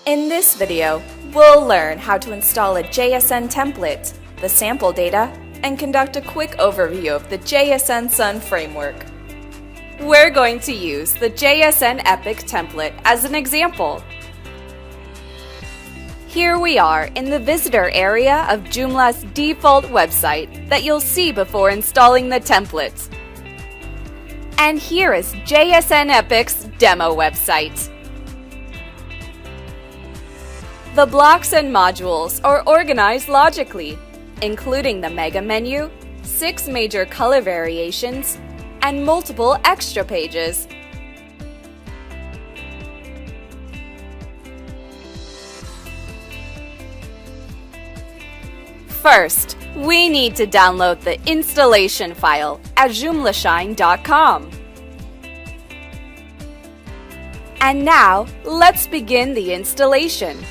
In this video, we'll learn how to install a JSN template, the sample data, and conduct a quick overview of the JSN Sun framework. We're going to use the JSN Epic template as an example. Here we are in the visitor area of Joomla's default website that you'll see before installing the template. And here is JSN Epic's demo website. The blocks and modules are organized logically, including the mega menu, 6 major color variations, and multiple extra pages. First, we need to download the installation file at JoomlaShine.com. And now, let's begin the installation.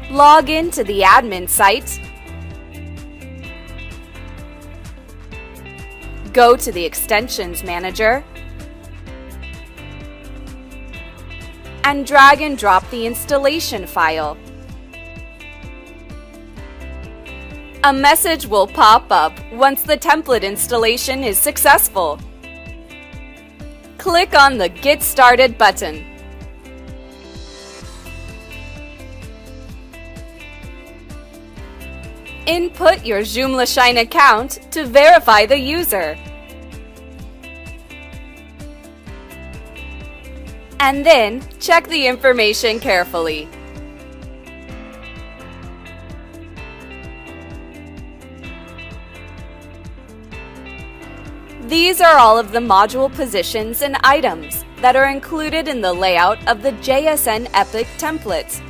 Log in to the admin site, go to the Extensions Manager, and drag and drop the installation file. A message will pop up once the template installation is successful. Click on the Get Started button. Input your JoomlaShine account to verify the user. And then check the information carefully. These are all of the module positions and items that are included in the layout of the JSN Epic template.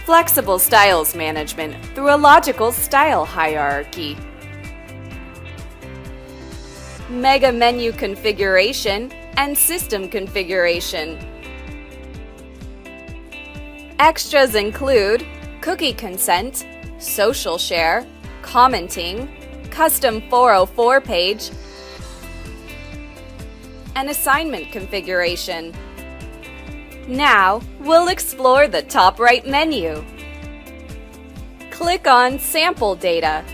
Flexible styles management through a logical style hierarchy. Mega menu configuration and system configuration. Extras include cookie consent, social share, commenting, custom 404 page, and assignment configuration. Now, we'll explore the top right menu. Click on Sample Data.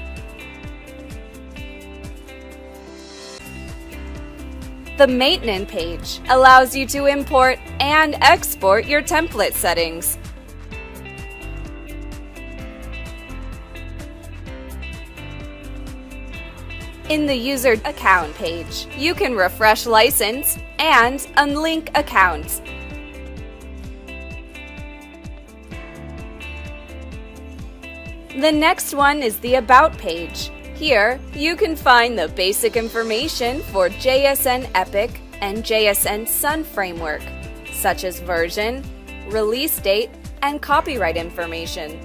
The Maintenance page allows you to import and export your template settings. In the User Account page, you can refresh license and unlink accounts. The next one is the About page. Here, you can find the basic information for JSN Epic and JSN Sun framework, such as version, release date, and copyright information,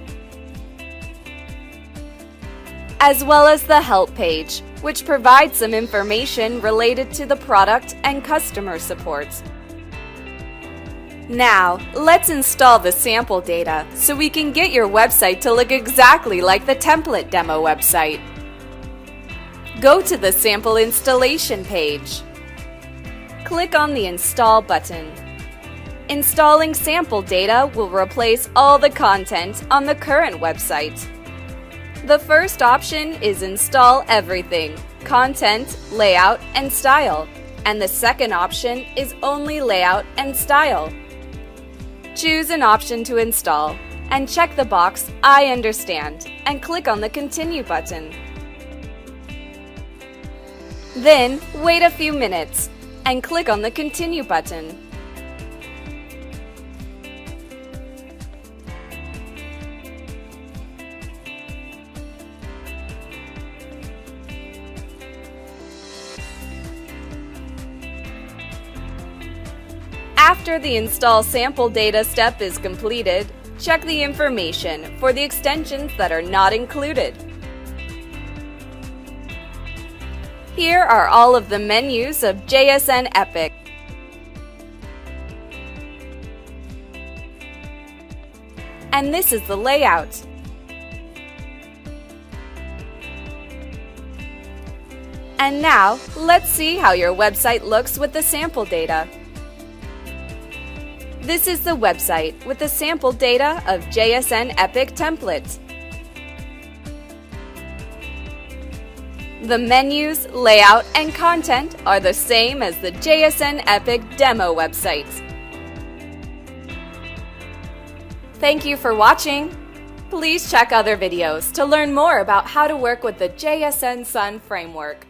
as well as the Help page, which provides some information related to the product and customer support. Now, let's install the sample data so we can get your website to look exactly like the template demo website. Go to the sample installation page. Click on the Install button. Installing sample data will replace all the content on the current website. The first option is Install Everything, Content, Layout, and Style, and the second option is only Layout and Style. Choose an option to install, and check the box I understand, and click on the Continue button. Then, wait a few minutes, and click on the Continue button. After the Install Sample Data step is completed, check the information for the extensions that are not included. Here are all of the menus of JSN Epic. And this is the layout. And now, let's see how your website looks with the sample data. This is the website with the sample data of JSN Epic template. The menus, layout, and content are the same as the JSN Epic demo website. Thank you for watching. Please check other videos to learn more about how to work with the JSN Sun framework.